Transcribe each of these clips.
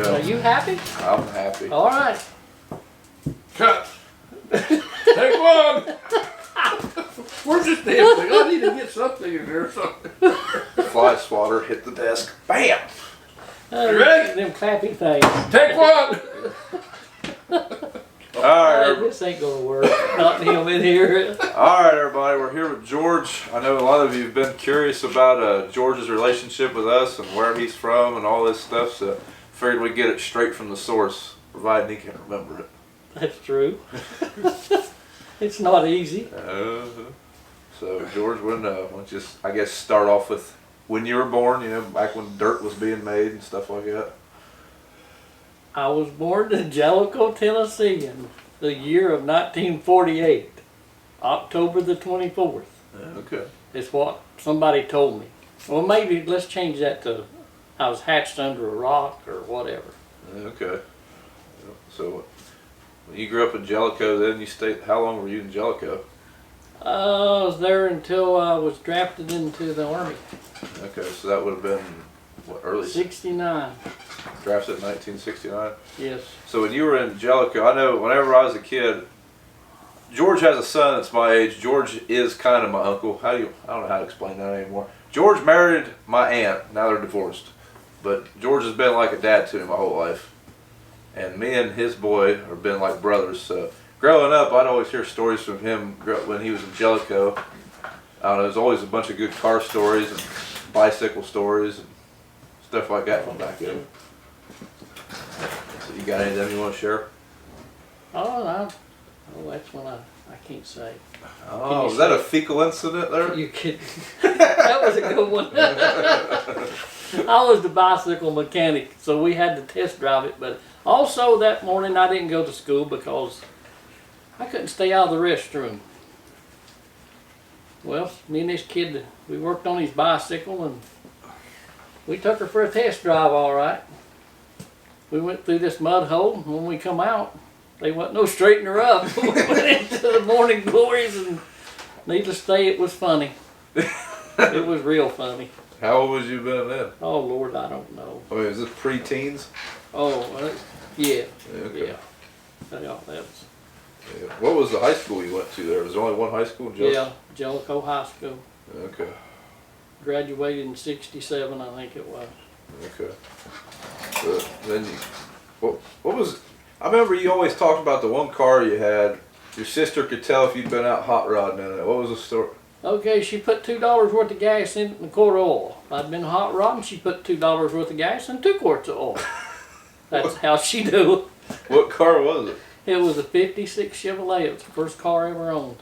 go. Are you happy? I'm happy. All right. Cut. Take one. Where's this damn thing? I need to get something in there or something. Fly swatter hit the desk. Bam. You ready? Them clappy things. Take one. All right. This ain't gonna work. Not him in here. All right, everybody. We're here with George. I know a lot of you have been curious about George's relationship with us and where he's from and all this stuff. So figured we'd get it straight from the source, provided he can remember it. That's true. It's not easy. So George, when just I guess start off with when you were born. You know, back when dirt was being made and stuff like that. I was born in Jellicoe, Tennessee in the year of 1948, October the 24th. Okay. Is what somebody told me. Well, maybe let's change that to I was hatched under a rock or whatever. Okay. So when you grew up in Jellicoe, then you stayed. How long were you in Jellicoe? I was there until I was drafted into the Army. Okay, so that would have been what, early 69. drafted in 1969. Yes. So when you were in Jellicoe, I know whenever I was a kid, George has a son that's my age. George is kind of my uncle. I don't know how to explain that anymore. George married my aunt. Now they're divorced. But George has been like a dad to me my whole life. And me and his boy have been like brothers. So growing up, I'd always hear stories from him when he was in Jellicoe. I don't know, there's always a bunch of good car stories and bicycle stories and stuff like that from back then. So you got any of them you want to share? Oh, that's one I can't say. Oh, was that a fecal incident there? You kidding? That was a good one. I was the bicycle mechanic, so we had to test drive it. But also that morning I didn't go to school because I couldn't stay out of the restroom. Well, me and this kid, we worked on his bicycle and we took her for a test drive all right. We went through this mud hole and when we come out, they wasn't no straightener up. We went into the morning glories and needless to say it was funny. It was real funny. How old was you been then? Oh Lord, I don't know. Oh, is this pre-teens? Oh, yeah. Okay. Yeah. That was, Yeah. What was the high school you went to there? Was there only one high school in Jellicoe? yeah, Jellicoe High School. Okay. Graduated in '67, I think it was. Okay. So then what was, I remember you always talked about the one car you had. Your sister could tell if you'd been out hot rodding in it. What was the story? Okay, she put $2 worth of gas in it and a quart of oil. I'd been hot rodding, she put $2 worth of gas and 2 quarts of oil. That's how she do it. What car was it? It was a '56 Chevrolet. It was the first car I ever owned.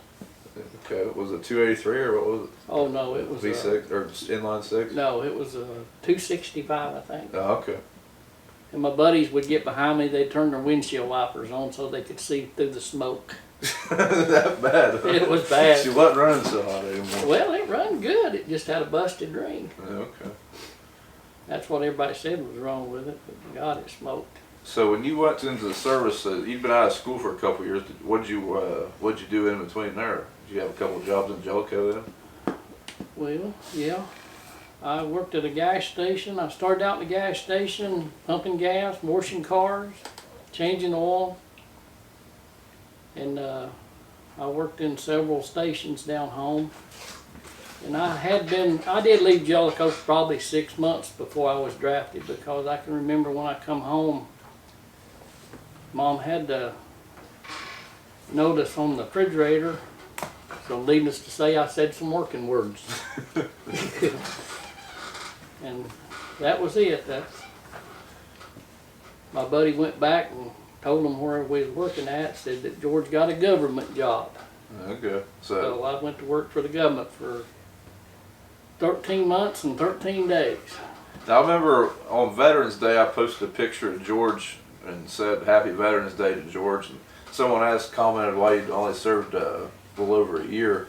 Okay, was it 283 or what was it? Oh no, it was V6 or just inline six? no, it was a 265, I think. Oh, okay. And my buddies would get behind me. They'd turn their windshield wipers on so they could see through the smoke. That bad? Huh? It was bad. She wasn't running so hot anymore. Well, it run good. It just had a busted ring. Okay. That's what everybody said was wrong with it. But God, it smoked. So when you went into the service, you'd been out of school for a couple of years. What'd you do in between there? Did you have a couple of jobs in Jellicoe then? Well, yeah. I worked at a gas station. I started out in the gas station, pumping gas, washing cars, changing oil. And I worked in several stations down home. And I did leave Jellicoe for probably 6 months before I was drafted because I can remember when I come home, Mom had the notice on the refrigerator. So needless to say, I said some working words. And that was it. My buddy went back and told him where we was working at, said that George got a government job. Okay. So I went to work for the government for 13 months and 13 days. Now, I remember on Veterans Day, I posted a picture of George and said Happy Veterans Day to George. And someone commented why you'd only served a little over a year.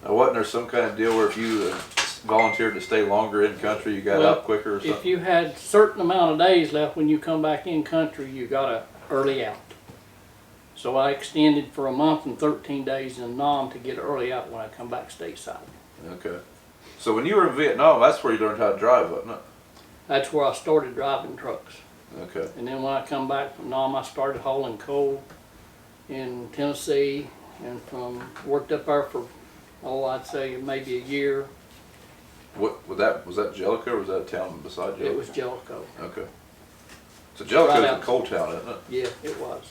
Now, wasn't there some kind of deal where if you volunteered to stay longer in country, you got out quicker or something? If you had a certain amount of days left when you come back in country, you got a early out. So I extended for a month and 13 days in Nam to get early out when I come back stateside. Okay. So when you were in Vietnam, that's where you learned how to drive, wasn't it? That's where I started driving trucks. Okay. And then when I come back from Nam, I started hauling coal in Tennessee, and worked up there for, I'd say maybe a year. What was that Jellicoe, or was that a town beside Jellicoe? It was Jellicoe. Okay. So Jellicoe's Right a out. coal town, isn't it? Yeah, it was.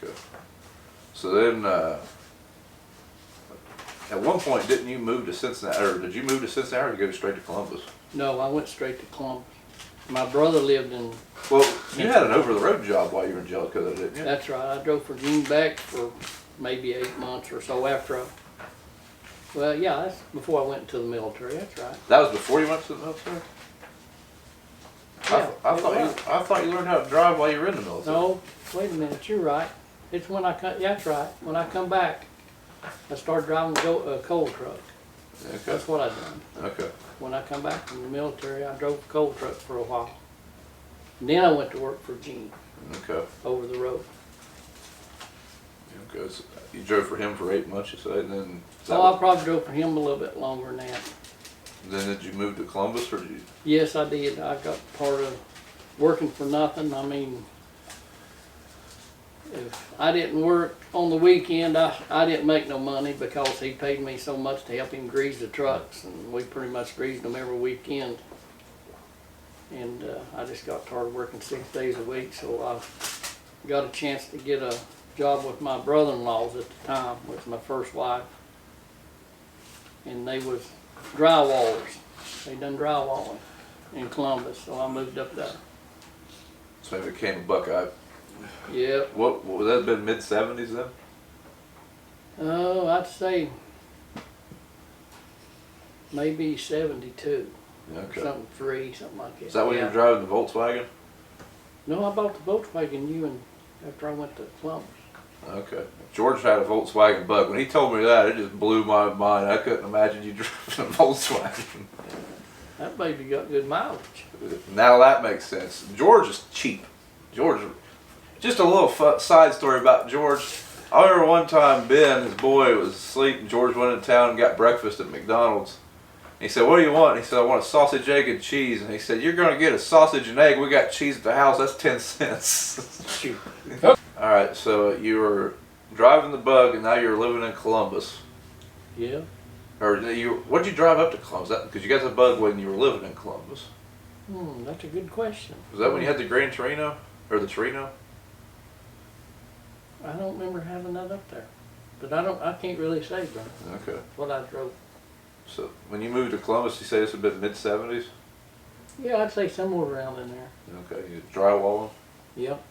Okay. So then, at one point, didn't you move to Cincinnati, or did you move to Cincinnati, or did you go straight to Columbus? No, I went straight to Columbus. My brother lived in, Well, you had an over-the-road job while you were in Jellicoe, though, didn't you? that's right, I drove for Gene Beck for maybe 8 months or so after well, yeah, that's before I went into the military, that's right. That was before you went to the military? Yeah, I it thought was. I thought you learned how to drive while you were in the military. No, wait a minute, you're right. It's when I come, yeah, that's right. When I come back, I started driving a coal truck. Okay. That's what I done. Okay. When I come back from the military, I drove a coal truck for a while. And then I went to work for Gene Okay. over the road. Okay. So you drove for him for 8 months, you said, and then. is that Oh, I what- probably drove for him a little bit longer than that. Then did you move to Columbus, or did you? Yes, I did. I got part of working for nothing. I mean, if I didn't work on the weekend, I didn't make no money because he paid me so much to help him grease the trucks, and we pretty much greased them every weekend. And I just got tired of working 6 days a week, so I got a chance to get a job with my brother-in-laws at the time, with my first wife. And they was drywallers. They done drywalling in Columbus, so I moved up there. So you became a Buckeye. Yep. What would that have been, mid-70s then? Oh, I'd say maybe 72, Okay. something like that. Is that when you Yeah. were driving the Volkswagen? No, I bought the Volkswagen after I went to Columbus. Okay. George had a Volkswagen Bug. When he told me that, it just blew my mind. I couldn't imagine you driving a Volkswagen. That baby got good mileage. Now that makes sense. George is cheap. George, just a little side story about George. I remember one time Ben, his boy, was asleep, and George went in town and got breakfast at McDonald's. He said, "What do you want?" And he said, "I want a sausage, egg, and cheese." And he said, "You're going to get a sausage and egg. We got cheese at the house. That's 10 cents. Shoot. All right, so you were driving the Bug, and now you're living in Columbus. Yeah. Or what did you drive up to Columbus? Because you got the Bug when you were living in Columbus. That's a good question. Was that when you had the Gran Torino or the Torino? I don't remember having that up there, but I can't really say, bro, Okay. what I drove. So when you moved to Columbus, you say this would have been mid-70s? Yeah, I'd say somewhere around in there. Okay, you drywalling? Yep.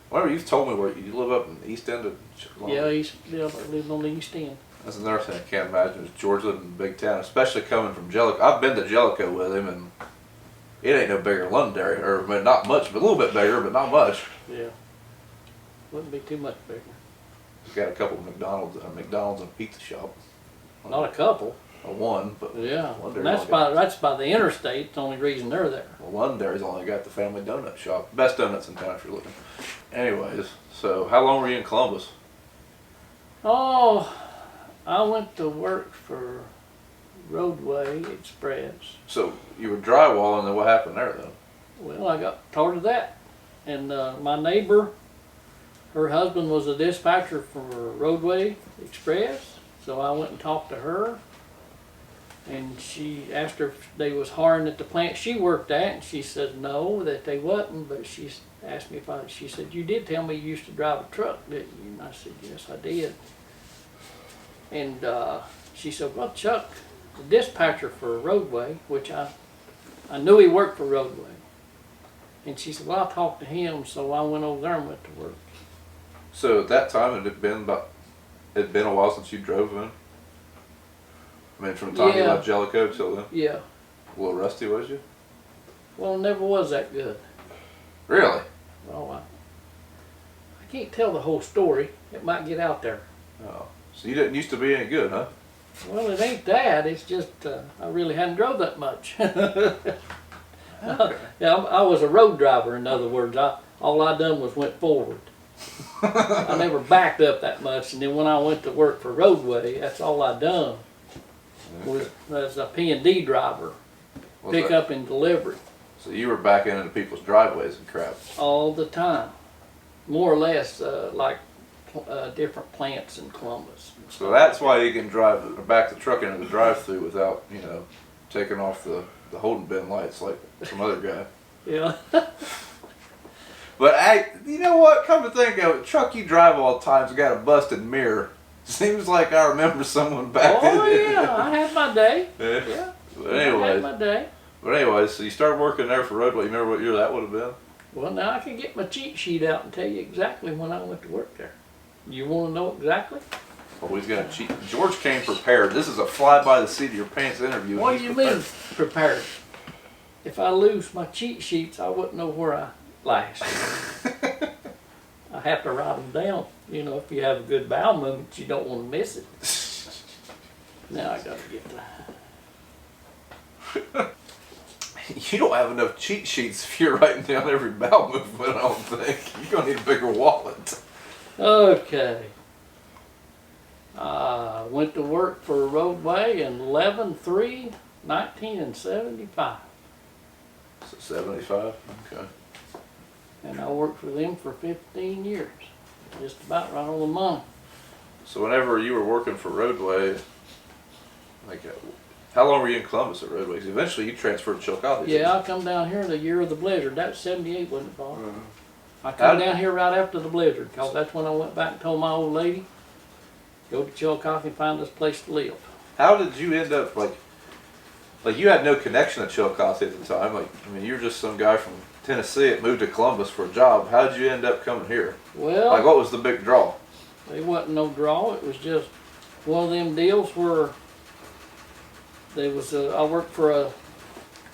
Whatever, you've told me where you live up in the east end of Columbus. Yeah, I lived on the east end. That's another thing I can't imagine is George living in a big town, especially coming from Jellicoe. I've been to Jellicoe with him, and it ain't no bigger than Londonderry, or I mean, not much, but a little bit bigger, but not much. Yeah. Wouldn't be too much bigger. We've got a couple of McDonald's and a pizza shop. Not a couple. One, but Yeah. Londonderry's And that's by the interstate. The only reason they're there. well, Londonderry's only got the Family Donut Shop. Best donuts in town if you're looking. Anyways, so how long were you in Columbus? Oh, I went to work for Roadway Express. So you were drywalling, then what happened there then? Well, I got tired of that. And my neighbor, her husband was a dispatcher for Roadway Express. So I went and talked to her. And she asked her if they was hiring at the plant she worked at. And she said no, that they wasn't. But she asked me she said, "You did tell me you used to drive a truck, didn't you?" And I said, "Yes, I did." And she said, "Well, Chuck, the dispatcher for Roadway," which I knew he worked for Roadway. And she said, "Well, I'll talk to him." So I went over there and went to work. So at that time, it had been a while since you drove in? I mean, from the time you Yeah. left Jellicoe till then? Yeah. A little rusty, was you? Well, it never was that good. Really? Well, I can't tell the whole story. It might get out there. Oh. So you didn't used to be any good, huh? Well, it ain't that. It's just I really hadn't drove that much. Yeah, I was a road driver. In other words, all I done was went forward. I never backed up that much. And then when I went to work for Roadway, that's all I done was as a P&D driver, Was pick that, up and delivery. So you were backing into people's driveways and crap. all the time. More or less like different plants in Columbus. So that's why you can back the truck into the drive-through without, you know, taking off the holding bin lights like some other guy. Yeah. But you know what? Come to think of it, truck you drive all the time's got a busted mirror. Seems like I remember someone back then. Oh yeah, I had my day. Yeah. But I had anyways, my day. so you started working there for Roadway. You remember what year that would have been? Well, now I can get my cheat sheet out and tell you exactly when I went to work there. You want to know exactly? Oh, he's gonna cheat. George came prepared. This is a fly by the seat of your pants interview. What do He's you prepared. mean prepared? If I lose my cheat sheets, I wouldn't know where I last. I have to write them down. You know, if you have a good bowel movement, you don't want to miss it. Now I gotta get the. You don't have enough cheat sheets if you're writing down every bowel movement, I don't think. You're gonna need a bigger wallet. Okay. I went to work for Roadway in 11/3/1975. So 75? Okay. And I worked for them for 15 years. Just about right on the money. So whenever you were working for Roadway, like, how long were you in Columbus at Roadway? 'Cause eventually you transferred to Chillicothe. Yeah, I come down here the year of the blizzard. That was 78, wasn't it, Bob? Mhm. I come down here right after the blizzard, because that's when I went back and told my old lady, go to Chillicothe and find us a place to live. How did you end up, like you had no connection to Chillicothe at the time. Like, I mean, you were just some guy from Tennessee that moved to Columbus for a job. How did you end up coming here? Well, Like, what was the big draw? it wasn't no draw. It was just one of them deals where there was I worked for a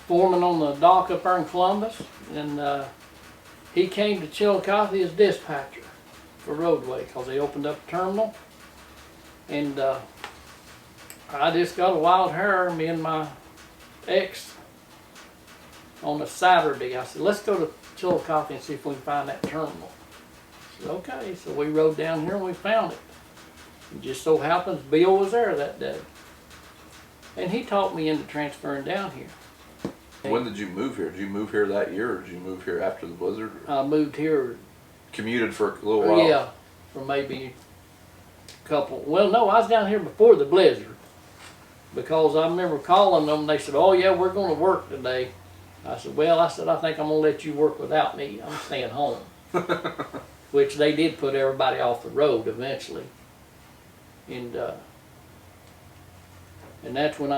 foreman on the dock up there in Columbus, and he came to Chillicothe as dispatcher for Roadway because they opened up a terminal, and I just got a wild hair, me and my ex, on a Saturday. I said, let's go to Chillicothe and see if we can find that terminal. I said, okay, so we rode down here and we found it. It just so happens Bill was there that day. And he talked me into transferring down here. When did you move here? Did you move here that year, or did you move here after the blizzard? Or I moved here, commuted for a little while? yeah, for maybe a couple, well no, I was down here before the blizzard. Because I remember calling them, they said, oh yeah, we're gonna work today. I said, I think I'm gonna let you work without me. I'm staying home. Which they did put everybody off the road eventually. And that's when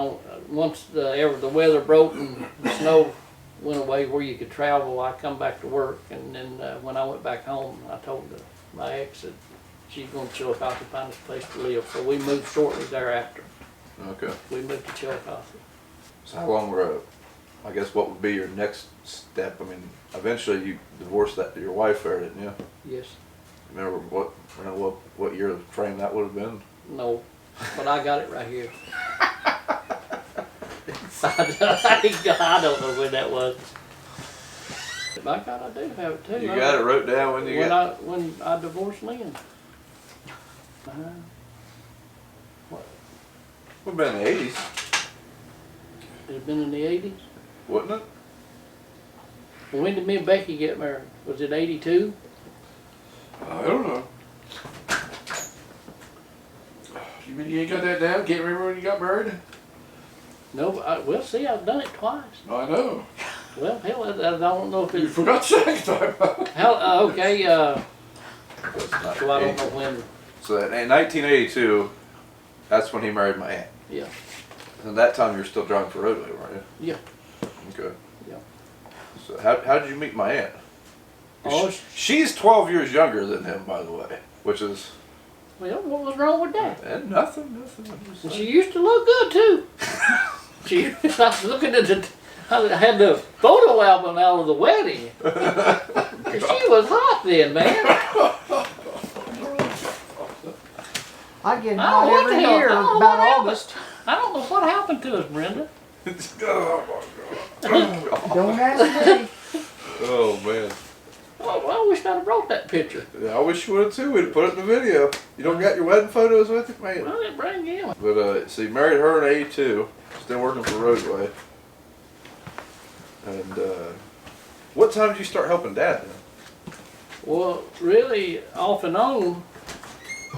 once the weather broke and the snow went away where you could travel, I come back to work. And then when I went back home, I told my ex that she's going to Chillicothe to find us a place to live. So we moved shortly thereafter. Okay. We moved to Chillicothe. So how long I guess what would be your next step? I mean, eventually you divorced your wife there, didn't you? Yes. Remember what year of frame that would have been? No. But I got it right here. I don't know when that was. By God, I do have it too. You got it wrote down when you got. When I divorced Lynn. Would have been in the 80s, It had been in the 80s. wouldn't it? Well, when did me and Becky get married? Was it 82? I don't know. You mean you ain't got that down? Can't remember when you got married? No, well, see, I've done it twice. I know. Well, hell, I don't know if You it's. forgot the second time. Okay, so I don't know when. So in 1982, that's when he married my aunt. Yeah. And that time you were still driving for Roadway, weren't you? Yeah. Okay. Yeah. So how did you meet my aunt? Oh, She's 12 years younger than him, by the way, which is well, what was wrong with that? nothing. And she used to look good too. I was looking at I had the photo album out of the wedding. And she was hot then, man. I get Oh, hot what every the hell? year I don't know about what happened. August. I don't know what happened to us, Brenda. Don't ask me. Oh man. Oh, I wish I'd have brought that picture. Yeah, I wish you would have too. We'd put it in the video. You don't got your wedding photos with it, man. Well, it bring in. But so you married her in '82. Still working for Roadway. And what time did you start helping Dad then? Well, really, off and on,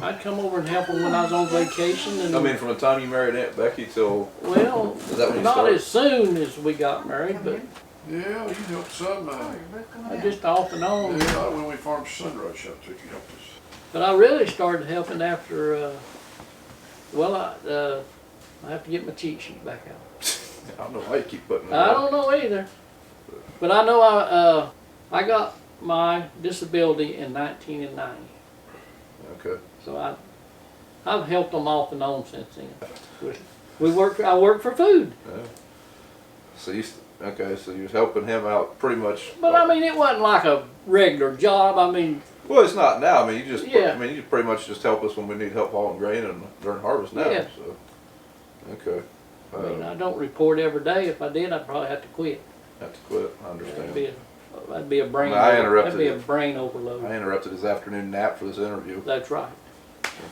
I'd come over and help him when I was on vacation. And I mean, from the time you married Aunt Becky till well, is that when you not started? as soon as we got married, but Yeah, you helped some. just off and on. Yeah, when we farmed Sunrise up to you helped us. But I really started helping after. Well, I have to get my cheat sheet back out. I don't know why you keep putting it I up. don't know either, but I know I got my disability in 1990. Okay. So I've helped them off and on since then. I work for food. Yeah. So so you was helping him out pretty much. But I mean, it wasn't like a regular job. I mean, Well, it's not now. I mean, you just. Yeah. I mean, you pretty much just help us when we need help hauling grain and during harvest now. Yeah. So. Okay. I don't report every day. If I did, I'd probably have to quit. Have to quit. I understand. That'd be a brain. I interrupted That'd be a you. brain overload. I interrupted his afternoon nap for this interview. That's right.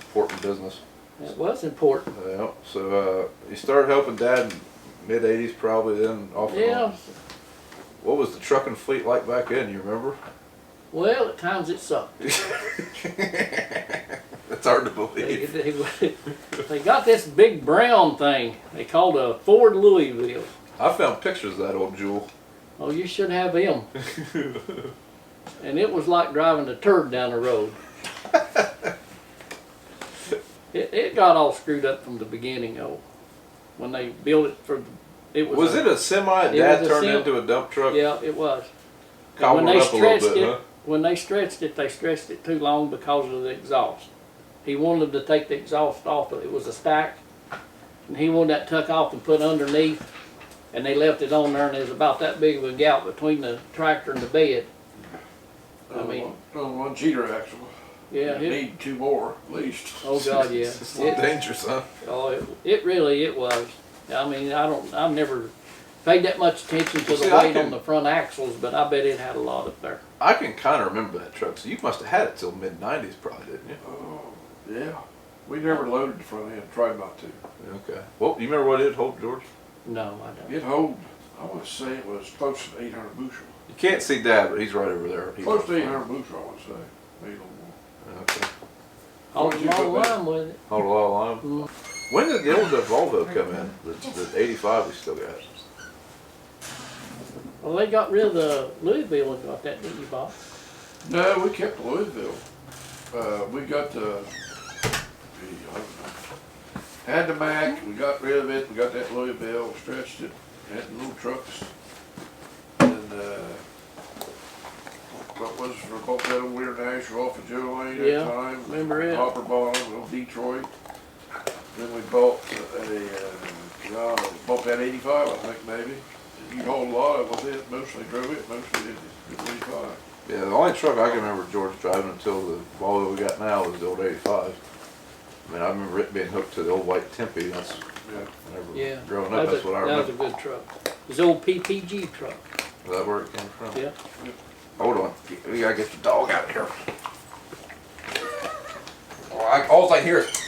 Important business. It was important. Yeah. So you started helping Dad in mid '80s, probably then off and Yeah. on. What was the trucking fleet like back then? You remember? Well, at times it sucked. It's hard to They, believe. they got this big brown thing they called a Ford Louisville. I found pictures of that old jewel. Oh, you should have him. And it was like driving a turd down the road. It got all screwed up from the beginning, though. When they built it for, it was. Was it a semi it Dad was a turned sim- into a dump truck? Yeah, it was. And Cobbled when they up a little stretched bit, it, huh? when they stretched it too long because of the exhaust. He wanted to take the exhaust off, but it was a stack, and he wanted that tuck off and put underneath, and they left it on there, and there's about that big of a gap between the tractor and the bed. I mean, on one cheater axle. yeah, You it, need two more at least. oh God, yeah. It's a little dangerous, huh? It really was. I mean, I've never paid that much attention to the See, I weight can- on the front axles, but I bet it had a lot up there. I can kind of remember that truck. So you must have had it till mid '90s, probably, didn't you? Oh, yeah. We never loaded the front end, tried not to. Okay. Well, you remember what it hold, George? No, I don't. It hold, I want to say it was close to 800 bushel. You can't see Dad, but he's right over there. He's Close to 800 bushel, I want to say. Maybe a little more. Okay. I'll What did you put roll back? line with it. Hold a lot of line. Mm. When did the old Volvo come in? The '85 we still got. Well, they got rid of the Louisville and got that, didn't you, Bob? No, we kept Louisville. We got the, had the Mack, we got rid of it, we got that Louisville, stretched it, had the little trucks. And, what was, we bought that old Weir Nash off of Joe Lane Yeah, that time. remember it. Hopper bottom, old Detroit. Then we bought bought that 85, I think maybe. You hauled a lot of it with it, mostly drove it, mostly did the 85. Yeah, the only truck I can remember George driving until the Volvo we got now was the old '85. I mean, I remember it being hooked to the old white Tempe. That's Yeah. whenever Yeah. growing up. That's what I That was remember. a good truck. It was the old PPG truck. Is that where it came from? Yeah. Hold on, we gotta get the dog out of here. All I hear is.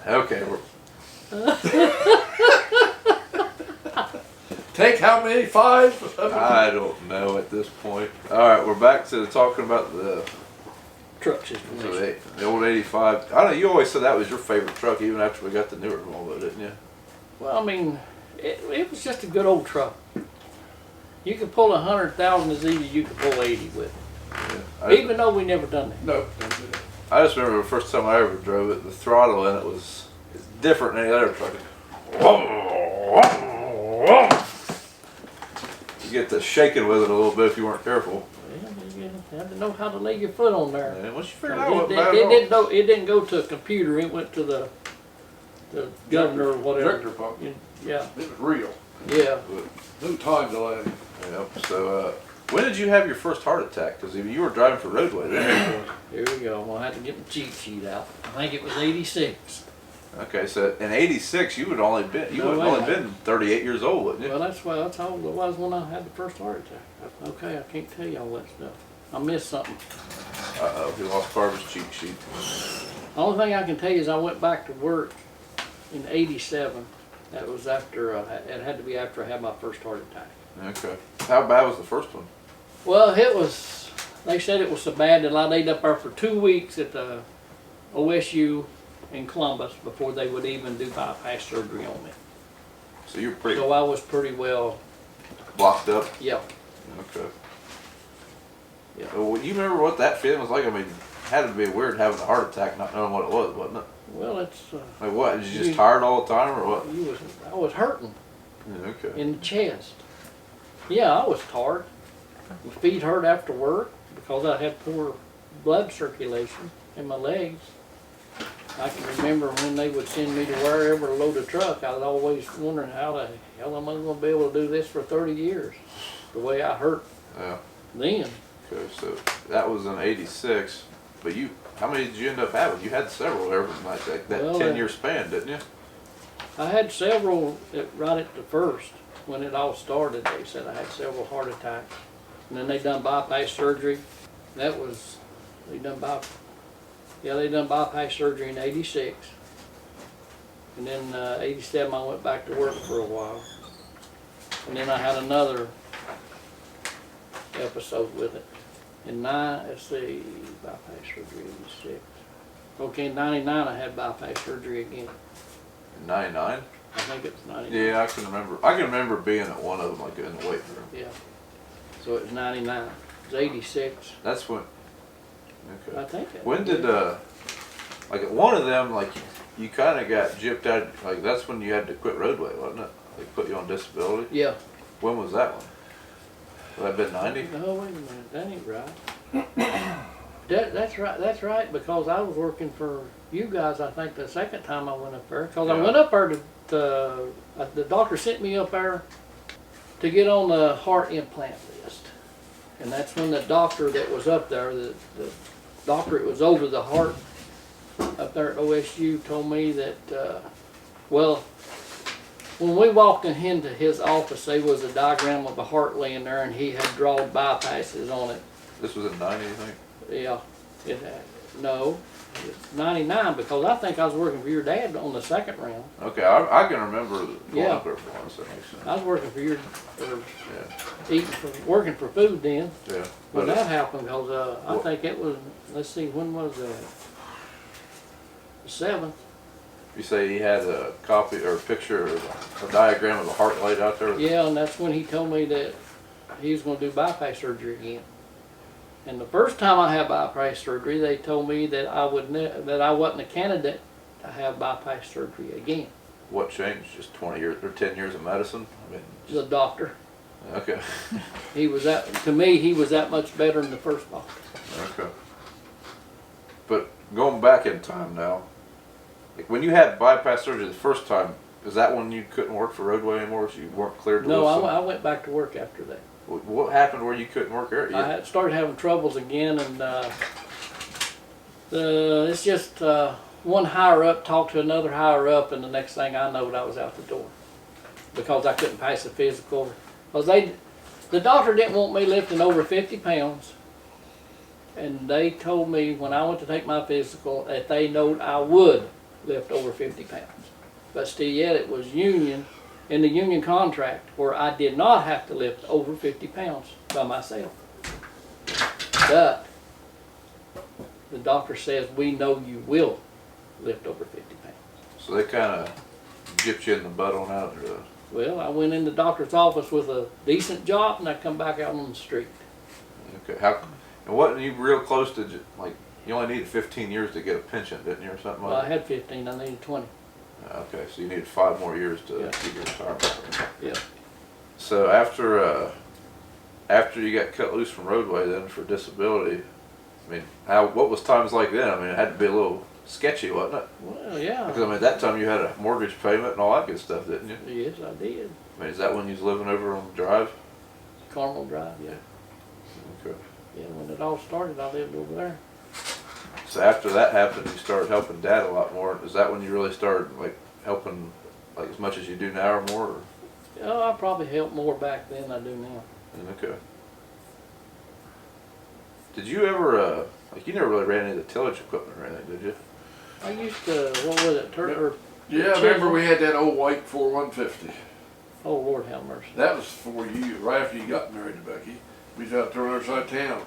Okay, Take how many? 5? I don't know at this point. All right, we're back to talking about the Truck system. the old '85. I know you always said that was your favorite truck, even after we got the newer Volvo, didn't you? Well, I mean, it was just a good old truck. You could pull 100,000 as easy as you could pull 80 with it. Yeah. Even though we never done that. No, don't do that. I just remember the first time I ever drove it. The throttle in it was different than any other truck. You get to shaking with it a little bit if you weren't careful. Well, you had to know how to lay your foot on there. And once you figure It, out what it, bad it didn't go to a computer. It went to the governor or whatever. Director pump. Yeah, It was real. yeah. No time delay. Yep. So, when did you have your first heart attack? Because you were driving for roadway then. Here we go. Well, I had to get my cheat sheet out. I think it was 86. Okay, so in '86 you would only been No, would wait a only minute. been 38 years old, wouldn't you? Well, that's how old I was when I had the first heart attack. Okay, I can't tell you all that stuff. I missed something. Uh-oh, he lost part of his cheat sheet. The only thing I can tell you is I went back to work in '87, That was after, it had to be after I had my first heart attack. Okay. How bad was the first one? Well, it was, they said it was so bad that I laid up there for 2 weeks at the OSU in Columbus before they would even do bypass surgery on me. So you were pretty So I was pretty well, blocked up? yeah. Okay. Yeah. Well, you remember what that feeling was like? I mean, it had to be weird having a heart attack not knowing what it was, wasn't it? Well, it's, Like what? Was you just tired all the time or what? I was hurting Yeah, okay. in the chest. Yeah, I was tired. My feet hurt after work because I had poor blood circulation in my legs. I can remember when they would send me to wherever to load a truck, I was always wondering how the hell am I going to be able to do this for 30 years? The way I hurt Yeah. then. Okay, so that was in '86. But you, how many did you end up having? You had several there in like that Well, 10-year span, didn't you? I had several right at the first, when it all started, they said I had several heart attacks. And then they done bypass surgery. That was, they done bypass surgery in '86. And then '87 I went back to work for a while. And then I had another episode with it. In let's see, bypass surgery '86. Okay, in '99 I had bypass surgery again. In '99. I think it was '99. Yeah, I can remember. I can remember being at one of them, like in the weight room. Yeah. So it was '99. It was '86. That's when. Okay. I think it. When did like at one of them, like you kind of got gypped out? Like that's when you had to quit roadway, wasn't it? They put you on disability. Yeah. When was that one? Would that been '90? No, wait a minute. That ain't right. That's right. That's right. Because I was working for you guys. I think the second time I went up there. Because I Yeah. went up there the doctor sent me up there to get on the heart implant list, and that's when the doctor that was up there, the doctor that was over the heart up there at OSU, told me that well. When we walked into his office, there was a diagram of a heart laying there, and he had drawn bypasses on it. This was in '90, I think. Yeah, it had, no, it's '99 because I think I was working for your dad on the second round. Okay, I can remember going Yeah. up there for once. That makes sense. I was working for Yeah, working for food then yeah. when But that happened because I What- think it was, let's see, when was that? The 7th. you say he had a copy or a picture or a diagram of a heart laid out there. Yeah, and that's when he told me that he was going to do bypass surgery again. And the first time I had bypass surgery, they told me that I wasn't a candidate to have bypass surgery again. What changed? Just 20 years or 10 years of medicine? I mean, The doctor, okay, he was to me, he was that much better than the first doctor. okay. But going back in time now, like when you had bypass surgery the first time, is that when you couldn't work for roadway anymore? So you weren't cleared to No, lift I went back to work after that. What happened where you couldn't work there? I had started having troubles again, and it's just one higher up talked to another higher up, and the next thing I knowed, I was out the door because I couldn't pass the physical. Because the doctor didn't want me lifting over 50 pounds, and they told me when I went to take my physical that they knowed I would lift over 50 pounds. But still yet it was in the union contract where I did not have to lift over 50 pounds by myself. But the doctor says we know you will lift over 50 pounds. So they kind of gypped you in the butt on out there. Well, I went in the doctor's office with a decent job and I come back out on the street. Okay, and wasn't you real close to like you only needed 15 years to get a pension, didn't you, or something Well, I like that? had 15, I needed 20. Okay, so you needed 5 more years to Yeah. get your retirement. Yeah. So after you got cut loose from roadway, then for disability, I mean, what was times like then? I mean, it had to be a little sketchy, wasn't it? Well, yeah. Because I mean, at that time you had a mortgage payment and all that good stuff, didn't you? Yes, I did. I mean, is that when you was living over on the drive? Carmel Drive, yeah. Okay. Yeah, when it all started, I lived over there. So after that happened, you started helping Dad a lot more. Is that when you really started like helping, like as much as you do now or more? Or? Oh, I probably helped more back then than I do now. Okay. Did you ever, like you never really ran any of the tillage equipment or anything, did you? I used to, what was it, Yeah, I remember we had that old white 4150. Oh, Lord have mercy. That was for you, right after you got married to Becky. We was out there on the other side of town.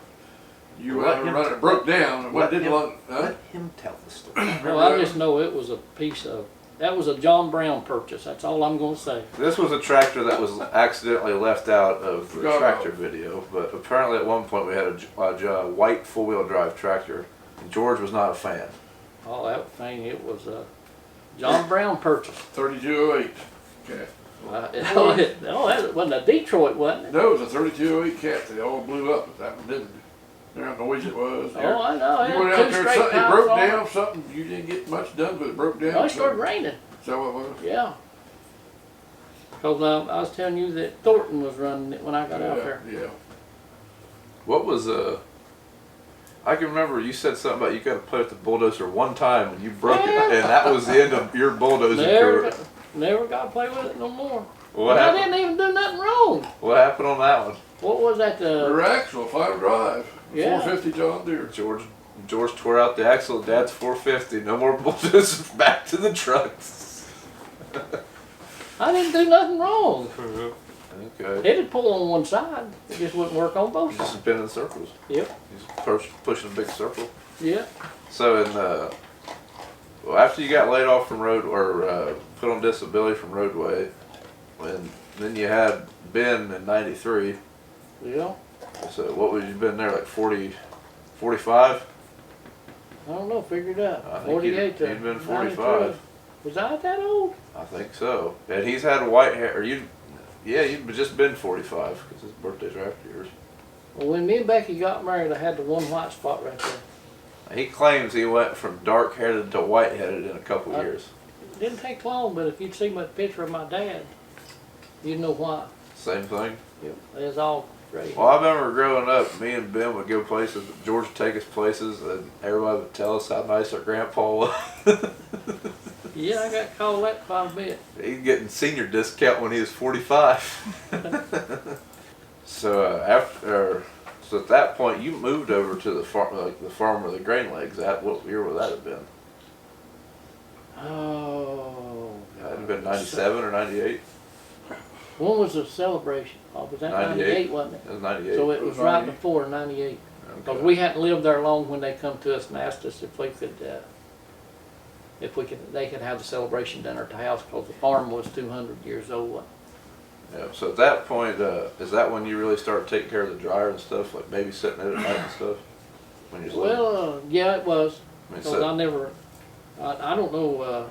You Let went out him and run t- it, broke down, and what did long, huh? Let him tell the story. Well, I just know it was a piece of, that was a John Brown purchase. That's all I'm gonna say. This was a tractor that was accidentally left out of the Forgot tractor about video, but apparently at one point we had a white four-wheel drive tractor, and George was not a fan. Oh, that thing, it was a John Brown purchase. 3208. Okay. That wasn't a Detroit, wasn't it? No, it was a 3208 cat. They all blew up, but that one didn't. There how noisy it was. Oh, I know. It You went had out two there, straight something, it pipes broke on it. down, something, you didn't get much done, but it broke down. No, it started raining. Is that what it was? Yeah. Because I was telling you that Thornton was running it when I got out there. Yeah. What was I can remember you said something about you got to play with the bulldozer one time and you broke it, Yeah. and that was the end of your bulldozing career. Never got to play with it no more. What I happened? didn't even do nothing wrong. What happened on that one? What was that? Your axle, 5-drive, Yeah. 450 John Deere. George tore out the axle of Dad's 450. No more bulldozers. Back to the trucks. I didn't do nothing wrong. Okay. It'd pull on one side. It just wouldn't work on both He's sides. just spinning circles. Yep. He's pushing a big circle. Yeah. So well, after you got laid off from road or put on disability from roadway, then you had Ben in '93. Yeah. So what would you been there, like 40, 45? I don't know. Figure it out. I think 48 to he'd been 93. 45. Was I that old? I think so. And he's had white hair. Yeah, you've just been 45 because his birthday's right after yours. Well, when me and Becky got married, I had the one white spot right there. He claims he went from dark-headed to white-headed in a couple years. It didn't take long, but if you'd seen my picture of my dad, you'd know why. Same thing. Yep. It's all great. Well, I remember growing up, me and Ben would go places, George would take us places, and everybody would tell us how nice our grandpa was. Yeah, I got called that quite a bit. He's getting senior discount when he was 45. So so at that point, you moved over to the farm, like the farm where the grain legs at. What year would that have been? Oh. That'd have been 97 or 98. When was the celebration? Oh, was that 98, wasn't it? It was 98. So it was right 98. before 98. Because Okay. we hadn't lived there long when they come to us and asked us if they could have the celebration dinner at the house because the farm was 200 years old. Yeah. So at that point, is that when you really started taking care of the dryer and stuff, like babysitting it at night and stuff? When you was little? Well, yeah, it was. I mean, Because I don't know,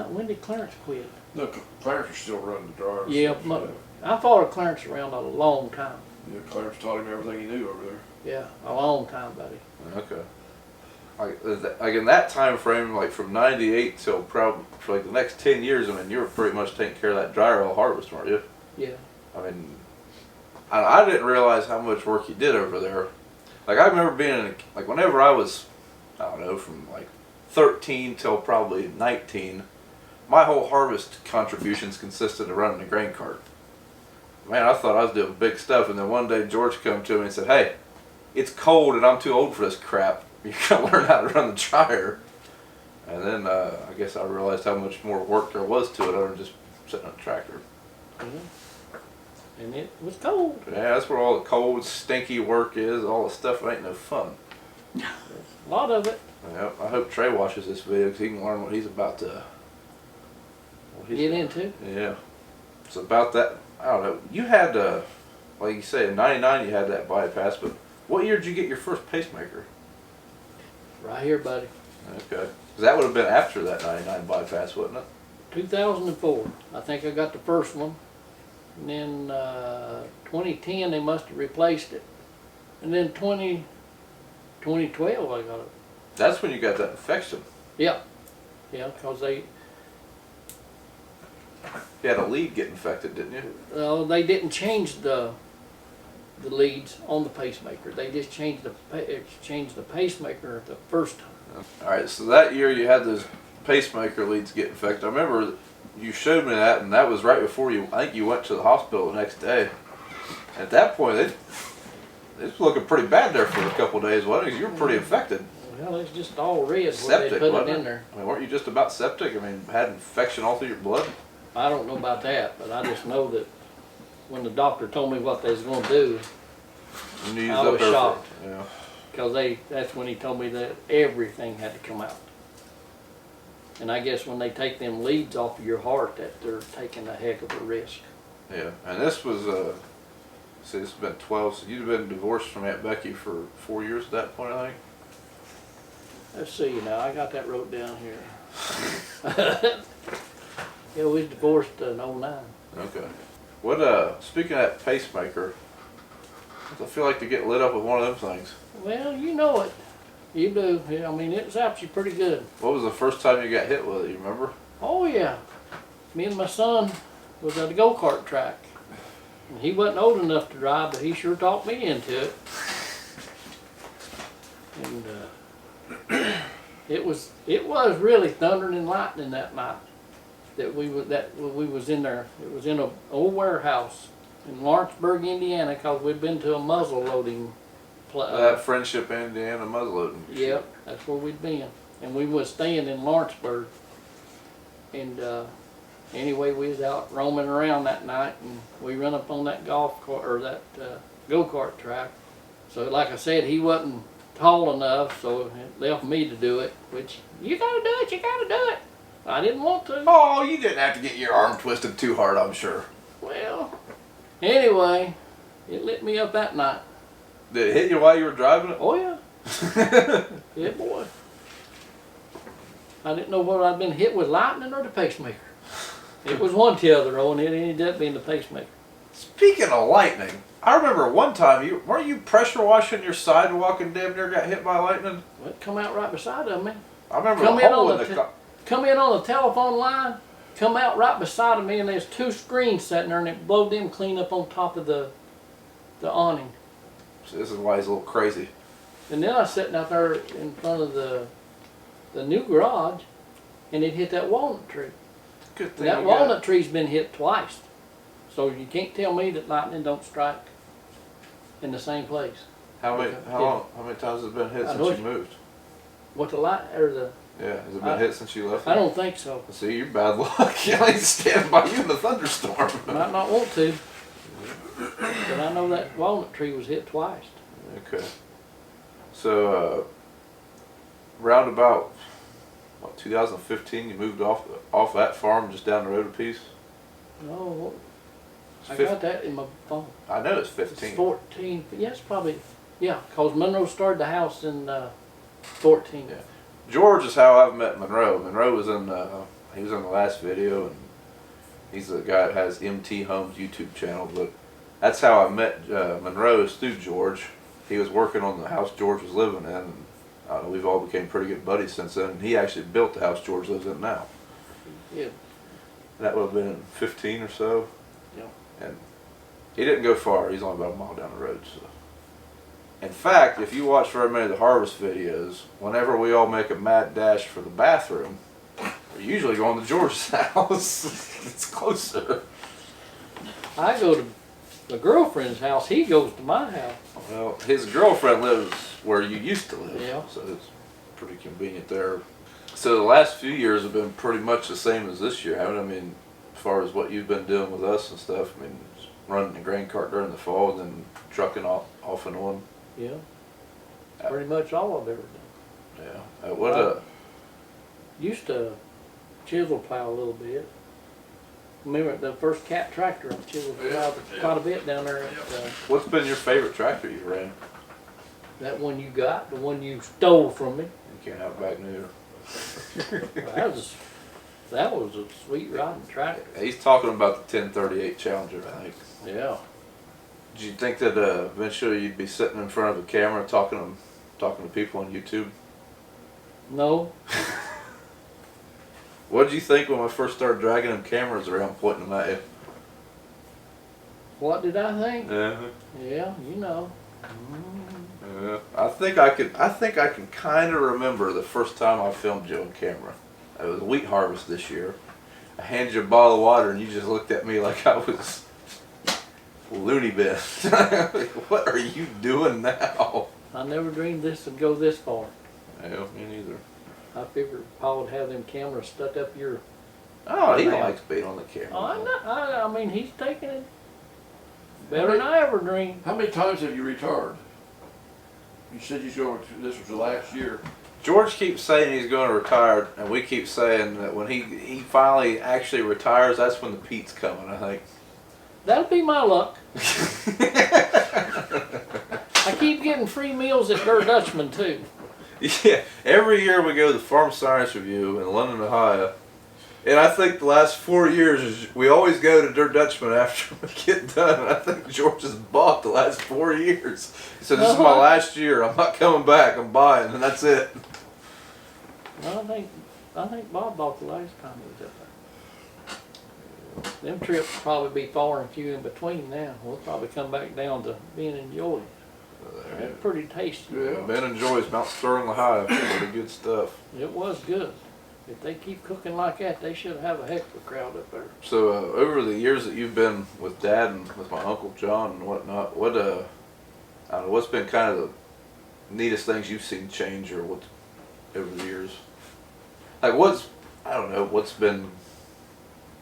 when did Clarence quit? Look, Clarence is still running the dryer. and Yeah, stuff, I followed Clarence around a long time. Yeah, Clarence taught him everything he knew over there. Yeah, a long time, buddy. Okay. Like in that time frame, like from '98 till probably for like the next 10 years, I mean, you were pretty much taking care of that dryer all harvest, weren't you? Yeah. I mean, I didn't realize how much work you did over there. Like I remember being like whenever I was, I don't know, from like 13 till probably 19, my whole harvest contributions consisted of running a grain cart. Man, I thought I was doing big stuff, and then one day George come to me and said, "Hey, it's cold and I'm too old for this crap. You gotta learn how to run the dryer." And then I guess I realized how much more work there was to it other than just sitting on a tractor. And it was cold. Yeah, that's where all the cold, stinky work is. All the stuff that ain't no fun. A lot of it. Yep, I hope Trey watches this video because he can learn what he's about to Get into. Yeah. It's about that. I don't know. You had, like you say, in '99 you had that bypass, but what year did you get your first pacemaker? Right here, buddy. Okay. 'Cause that would have been after that '99 bypass, wouldn't it? 2004. I think I got the first one. And then 2010 they must have replaced it. And then 2012 I got it. That's when you got that infection. Yeah. Yeah, because You had a lead get infected, didn't you? they didn't change the leads on the pacemaker. They just changed the pacemaker the first time. All right, so that year you had those pacemaker leads get infected. I remember you showed me that, and that was right before I think you went to the hospital the next day. At that point, it was looking pretty bad there for a couple of days, wasn't it? 'Cause you were pretty infected. Well, it's just all red where Septic, they put it wasn't in there. I mean, weren't you just about septic? I mean, had infection all through your blood? I don't know about that, but I just know that when the doctor told me what they was gonna do, You knew you I up was there for- shocked. Yeah. cause that's when he told me that everything had to come out. And I guess when they take them leads off of your heart, that they're taking a heck of a risk. Yeah. And this was, see, this has been 12, so you've been divorced from Aunt Becky for 4 years at that point, I think? Let's see now, I got that wrote down here. Yeah, we was divorced in '09. Okay. What, speaking of that pacemaker, I feel like to get lit up with one of them things. Well, you know it. You do. Yeah, I mean, it zaps you pretty good. What was the first time you got hit with it, you remember? Oh yeah. Me and my son was at a go-kart track. And he wasn't old enough to drive, but he sure talked me into it. And it was really thundering and lightning that night. That we was in there. It was in a old warehouse in Lawrenceburg, Indiana, cause we'd been to a muzzle loading. That Friendship, Indiana muzzleloading. Yep, that's where we'd been. And we was staying in Lawrenceburg. And anyway, we was out roaming around that night and we run up on that golf cart or that go-kart track. So like I said, he wasn't tall enough, so it left me to do it, which you gotta do it, you gotta do it. I didn't want to. Oh, you didn't have to get your arm twisted too hard, I'm sure. Well, anyway, it lit me up that night. Did it hit you while you were driving it? Oh yeah. Yeah, boy. I didn't know whether I'd been hit with lightning or the pacemaker. It was one or the other, and it ended up being the pacemaker. Speaking of lightning, I remember one time, weren't you pressure washing your sidewalk and damn near got hit by lightning? Well, it come out right beside of me. I remember Come the in hole on in the the Come in on the telephone line, come out right beside of me, and there's two screens sitting there, and it blowed them clean up on top of the awning. This is why he's a little crazy. And then I was sitting out there in front of the new garage, and it hit that walnut tree. Good And thing that you got- walnut tree's been hit twice. So you can't tell me that lightning don't strike in the same place. How many Yeah. times has it been hit I since know you moved? What the light or the? Yeah, has it been hit since you left? I don't think so. See, you're bad luck. You ain't standing by you in the thunderstorm. Might not want to. But I know that walnut tree was hit twice. Okay. So, round about, what, 2015, you moved off that farm just down the road a piece? No, I Fif- got that in my phone. I know it's It's 15. 14. Yes, probably. Yeah, cause Monroe started the house in 14. Yeah. George is how I've met Monroe. Monroe was he was in the last video, and he's the guy that has MT Homes YouTube channel. But that's how I met Monroe, is through George. He was working on the house George was living in, and we've all became pretty good buddies since then. And he actually built the house George lives in now. Yeah. That would have been in 15 or so. Yeah. And he didn't go far. He's only about a mile down the road. So. In fact, if you watch very many of the harvest videos, whenever we all make a mad dash for the bathroom, we're usually going to George's house. It's closer. I go to the girlfriend's house. He goes to my house. Well, his girlfriend lives where you used to live. Yeah. So it's pretty convenient there. So the last few years have been pretty much the same as this year, haven't it? I mean, as far as what you've been doing with us and stuff, I mean, running the grain cart during the fall, and then trucking off and on. Yeah. Pretty much all I've ever done. Yeah. Used to chisel plow a little bit. Remember the first Cat tractor? I chisel plowed quite a bit down there. At, What's been your favorite tractor you've ran? that one you got, the one you stole from me. You can't have it back new. That was a sweet riding tractor. He's talking about the 1038 Challenger, I think. Yeah. Did you think that eventually you'd be sitting in front of a camera talking to people on YouTube? No. What did you think when I first started dragging them cameras around, pointing them at you? What did I think? Yeah. Yeah, you know. Yeah. I think I can kind of remember the first time I filmed you on camera. It was wheat harvest this year. I handed you a bottle of water and you just looked at me like I was loony bin. Like, what are you doing now? I never dreamed this would go this far. Yeah, me neither. I figured Paul would have them cameras stuck up your. Oh, he Man. likes being on the camera. Oh, I mean, he's taking it better than I ever dreamed. How many times have you retired? You said you're going to, this was the last year. George keeps saying he's going to retire, and we keep saying that when he finally actually retires, that's when the Pete's coming, I think. That'll be my luck. I keep getting free meals at Der Dutchman too. Yeah, every year we go to the Farm Science Review in London, Ohio. And I think the last 4 years, we always go to Der Dutchman after we get done. And I think George has bought the last 4 years. He said, this is my last year. I'm not coming back. I'm buying, and that's it. Well, I think Bob bought the last time he was up there. Them trips will probably be far and few in between now. We'll probably come back down to being enjoyed. That's pretty tasty. Yeah. Ben enjoys Mount Sterling, Ohio. Pretty good stuff. It was good. If they keep cooking like that, they should have a heck of a crowd up there. So over the years that you've been with Dad and with my Uncle John and whatnot, I don't know, what's been kind of the neatest things you've seen change or what over the years? Like what's been...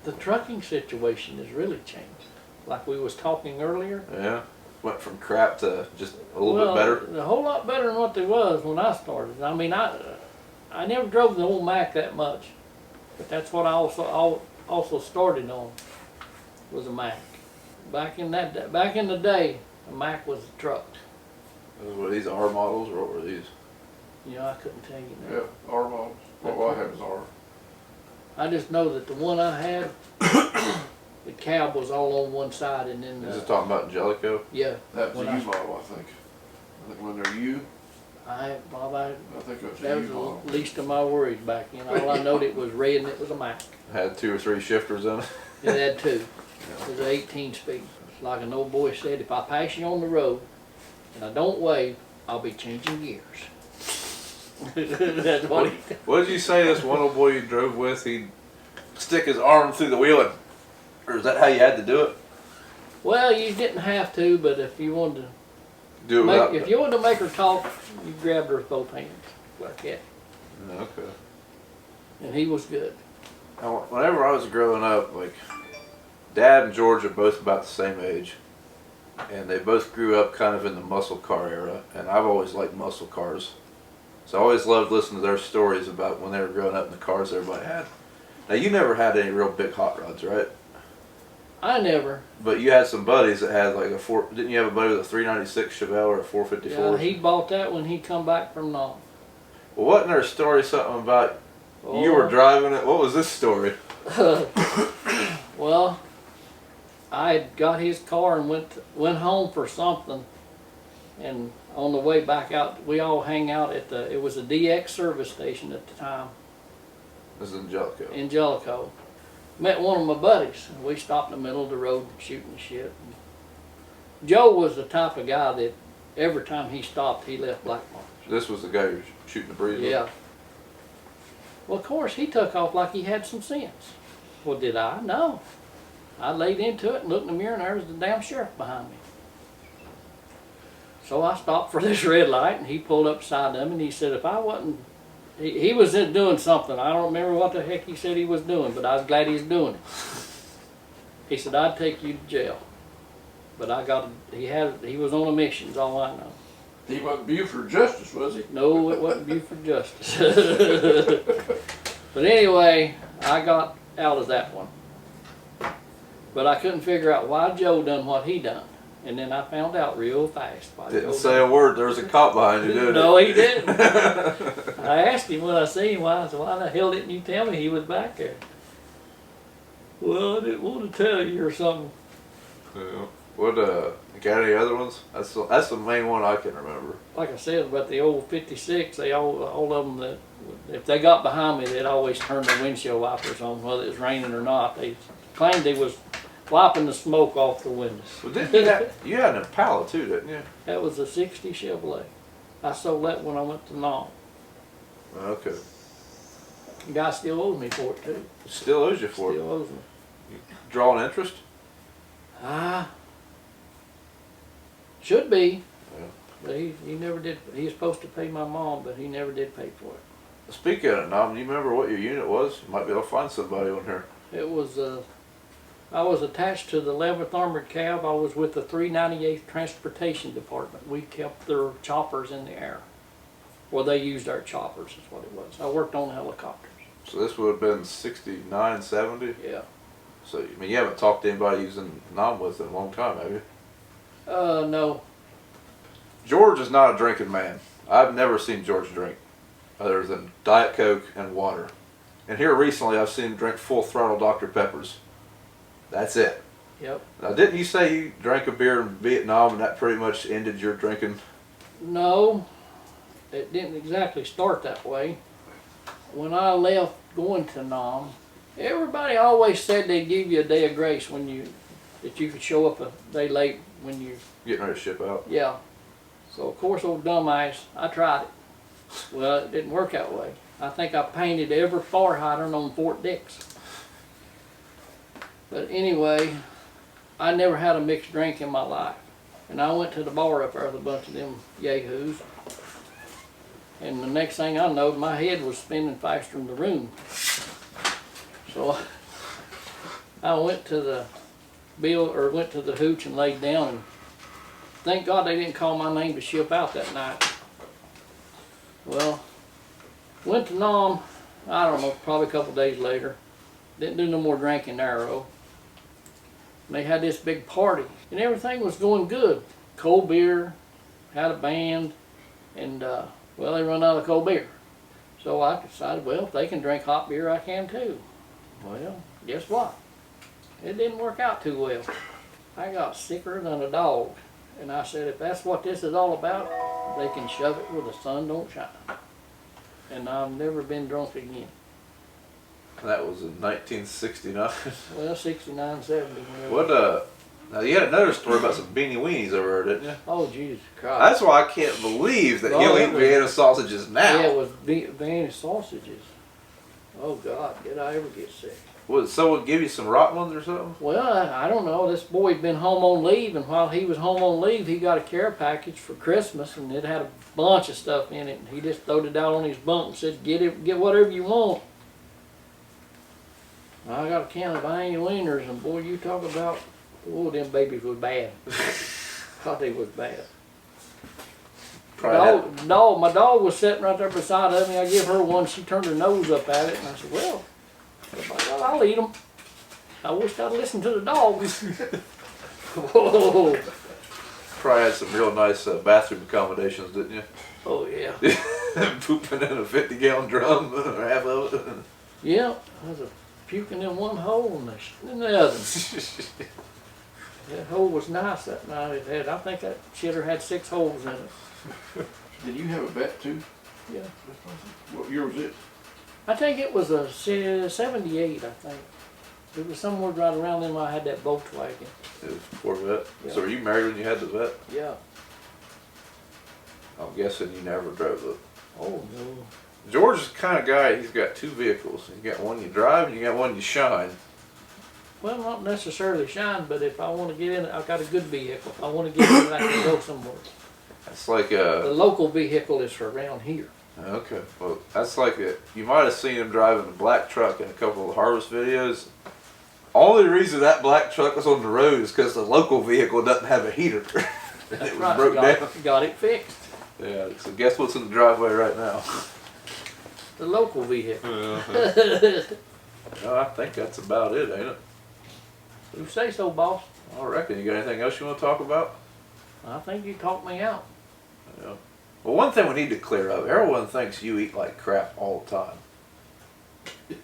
The trucking situation has really changed. Like we was talking earlier. Yeah, went from crap to just a little bit better. A whole lot better than what they was when I started. I mean, I never drove the old Mack that much, but that's what I also started on, was a Mack. Back in the day, a Mack was a truck. Were these R models or what were these? You know, I couldn't tell you that. Yeah, R models. What I had was R. I just know that the one I had, the cab was all on one side, and then Is this talking about Jellicoe? yeah, That was When a I- U model, I think. I think when they're U, Bob, I think it was that a was U model. the least of my worries back then. All I knowed it was red and it was a Mack. Had 2 or 3 shifters in it. It had two. It was an 18 speed. Like an old boy said, if I pass you on the road and I don't wave, I'll be changing gears. That's what he said. What did you say this one old boy you drove with, he'd stick his arm through the wheel, or is that how you had to do it? Well, you didn't have to, but if you wanted to Do it without... if you wanted to make her talk, you grabbed her with both hands like that. Okay. And he was good. Now, whenever I was growing up, like, Dad and George are both about the same age. And they both grew up kind of in the muscle car era. And I've always liked muscle cars. So I always loved listening to their stories about when they were growing up in the cars everybody had. Now, you never had any real big hot rods, right? I never. But you had some buddies that had like didn't you have a buddy with a 396 Chevelle or a 454? Yeah, he bought that when he come back from Nam. Well, wasn't there a story something about you were driving it? What was this story? Well, I had got his car and went home for something, and on the way back out, we all hang out at it was a DX service station at the time This is in Jellicoe. in Jellicoe. Met one of my buddies, and we stopped in the middle of the road shooting the shit. Joe was the type of guy that every time he stopped, he left black marks. This was the guy who was shooting the breeze with? Yeah. Well, of course, he took off like he had some sense. Well, did I? No. I laid into it and looked in the mirror, and there was the damn sheriff behind me. So I stopped for this red light, and he pulled up beside him, and he said, if I wasn't... He was doing something. I don't remember what the heck he said he was doing, but I was glad he was doing it. He said, I'd take you to jail. But he was on a mission, is all I know. He wasn't Buford Justice, was he? No, it wasn't Buford Justice. But anyway, I got out of that one. But I couldn't figure out why Joe done what he done. And then I found out real fast why Didn't Joe say a word. There was a cop behind you, did No, he didn't. I asked him when I seen him, why the hell didn't you tell me he was back there? Well, I didn't want to tell you or something. Yeah. What, you got any other ones? That's the main one I can remember. Like I said about the old 56, all of them, that if they got behind me, they'd always turn their windshield wipers on, whether it was raining or not. They claimed they was wiping the smoke off the windows. Well, didn't you had an Impala too, didn't you? That was a 60 Chevrolet. I sold that when I went to Nam. Okay. The guy still owes me for it too. Still owes you for it. Still owes me. Drawing interest? Should be. But he never did. He was supposed to pay my mom, but he never did pay for it. Speaking of it, Nom, do you remember what your unit was? You might be able to find somebody on here. It was, I was attached to the 11th Armored Cav. I was with the 398th Transportation Department. We kept their choppers in the air. Well, they used our choppers is what it was. I worked on helicopters. So this would have been 69, 70? Yeah. So, I mean, you haven't talked to anybody using Nom with in a long time, have you? No. George is not a drinking man. I've never seen George drink other than Diet Coke and water. And here recently I've seen him drink full throttle Dr. Peppers. That's it. Yep. Now didn't you say you drank a beer in Vietnam and that pretty much ended your drinking? No. It didn't exactly start that way. When I left going to Nam, everybody always said they'd give you a day of grace that you could show up a day late when you, Getting ready to ship out. yeah. So of course, old dumbass, I tried it. Well, it didn't work that way. I think I painted every fire hydrant on Fort Dix. But anyway, I never had a mixed drink in my life. And I went to the bar up there with a bunch of them yahoos. And the next thing I know, my head was spinning faster than the room. So I went to the went to the hooch and laid down, and thank God they didn't call my name to ship out that night. Well, went to Nam, I don't know, probably a couple days later. Didn't do no more drinking there though. They had this big party and everything was going good. Cold beer, had a band, and well, they run out of cold beer. So I decided, well, if they can drink hot beer, I can too. Well, guess what? It didn't work out too well. I got sicker than a dog. And I said, if that's what this is all about, they can shove it where the sun don't shine. And I've never been drunk again. That was in 1969. Well, 69, 70. whatever. What now you had another story about some beanie weenies over there, didn't you? Oh, Jesus Christ. That's why I can't believe that Oh, you'll that eat was- Vienna sausages now. Yeah, it was Vienna sausages. Oh, God, did I ever get sick? Would someone give you some Rotmans or something? Well, I don't know. This boy'd been home on leave, and while he was home on leave, he got a care package for Christmas, and it had a bunch of stuff in it. And he just throwed it out on his bunk and said, "Get whatever you want." I got a can of Vienna wieners, and boy, you talk about, oh, them babies was bad. Thought they was bad. My dog was sitting right there beside of me. I give her one. She turned her nose up at it, and I said, "Well, I'll eat them." I wish I'd listened to the dog. Whoa. Probably had some real nice bathroom accommodations, didn't you? Oh yeah. Pooping in a 50-gallon drum, or half of it. Yeah, I was puking in one hole and in the other. That hole was nice that night. It had, I think that shitter had 6 holes in it. Did you have a vet too? Yeah. What year was it? I think it was a 78, I think. It was somewhere right around then when I had that Volkswagen. It was Corvette. Yeah. So were you married when you had the vet? Yeah. I'm guessing you never drove it. Oh no. George is the kind of guy, he's got 2 vehicles. You got one you drive and you got one you shine. Well, not necessarily shine, but if I want to get in it, I've got a good vehicle. If I want to get in it, I can go somewhere. That's like The local vehicle is for around here. okay, well, that's like you might have seen him driving a black truck in a couple of Harvest videos. Only reason that black truck was on the road is because the local vehicle doesn't have a heater. And it was broke down. Got it fixed. Yeah, so guess what's in the driveway right now? The local vehicle. I think that's about it, ain't it? You say so, boss. I reckon. You got anything else you want to talk about? I think you talked me out. Yeah. Well, one thing we need to clear up. Everyone thinks you eat like crap all the time.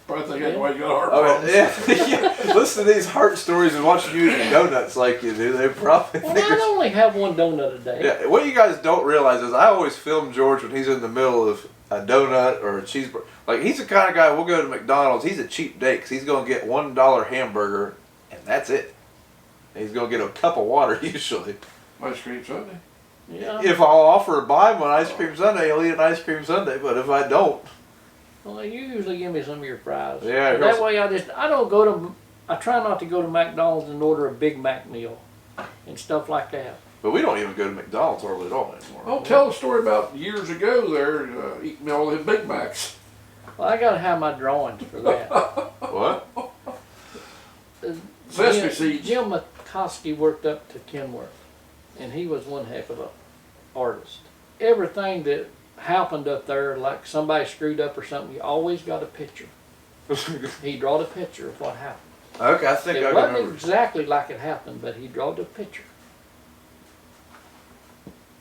Probably think that's why you got heart Oh, problems. yeah. Listen to these heart stories and watching you eating donuts like you do. They probably Well, think I you're... only have one donut a day. Yeah, what you guys don't realize is I always film George when he's in the middle of a donut or a cheeseburger. Like, he's the kind of guy, we'll go to McDonald's, he's a cheap date because he's going to get $1 hamburger and that's it. And he's going to get a cup of water usually. Ice cream Sunday. Yeah. If I'll offer to buy him an ice cream sundae, he'll eat an ice cream sundae. But if I don't, Well, you usually give me some of your fries. Yeah, But that way I don't go to, I try not to go to McDonald's and order a Big Mac meal and stuff like that. But we don't even go to McDonald's hardly at all anymore. I'll tell a story about years ago there, eating all them Big Macs. Well, I gotta have my drawings for that. What? Sesame Jim, seeds. Jim McCoskey worked up to Kenworth, and he was one heck of a artist. Everything that happened up there, like somebody screwed up or something, you always got a picture. He drawed a picture of what happened. Okay, I think I It wasn't remember. exactly like it happened, but he drawed a picture.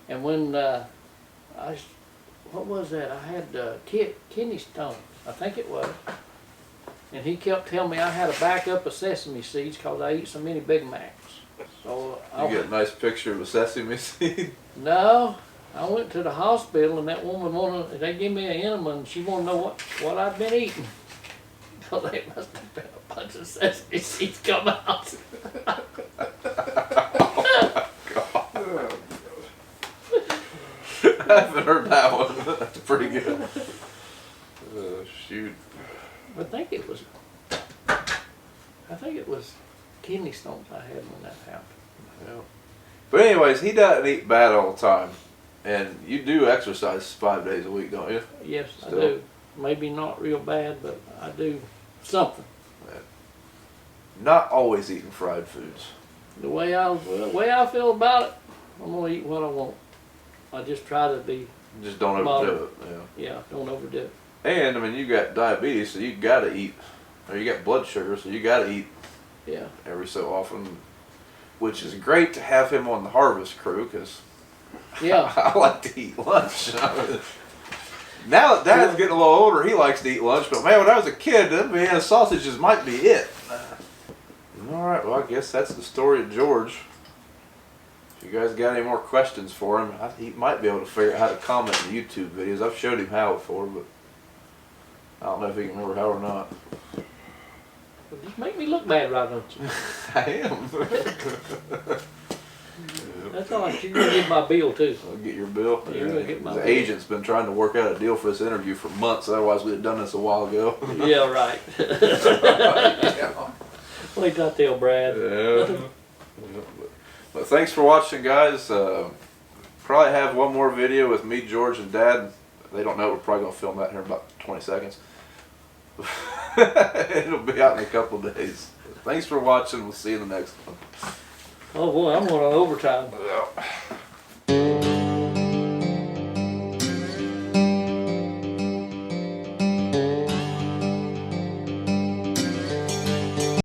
And when what was that? I had kidney stones, I think it was. And he kept telling me I had to back up of sesame seeds because I eat so many Big Macs. So You get a nice picture of a sesame seed. no, I went to the hospital and that woman they gave me an enema and she wanted to know what I'd been eating. So they must have been a bunch of sesame seeds come out. I haven't heard that one. That's pretty good. Shoot. I think it was kidney stones I had when that happened. Yeah. But anyways, he doesn't eat bad all the time. And you do exercise 5 days a week, don't you? Yes, Still? I do. Maybe not real bad, but I do something. Not always eating fried foods. The way I feel about it, I'm gonna eat what I want. I just try to be, Just don't overdo it. Yeah. don't overdo it. And I mean, you got diabetes, so you gotta eat, or you got blood sugar, so you gotta eat Yeah, every so often. Which is great to have him on the harvest crew, because yeah. I like to eat lunch. Now that Dad's getting a little older, he likes to eat lunch. But man, when I was a kid, them Vienna sausages might be it. All right, well, I guess that's the story of George. If you guys got any more questions for him, he might be able to figure out how to comment in YouTube videos. I've showed him how before, but I don't know if he can remember how or not. Just make me look bad, right, don't you? I am. That's all right. You're gonna get my bill too. I'll get your bill. You're gonna get my The bill. agent's been trying to work out a deal for this interview for months. Otherwise, we'd have done this a while ago. Yeah, right. Yeah. Wait till I tell Brad. Yeah. But thanks for watching, guys. Probably have one more video with me, George, and Dad. They don't know. We're probably going to film that here in about 20 seconds. It'll be out in a couple of days. Thanks for watching. We'll see you in the next one. Oh boy, I'm going on overtime. Yeah.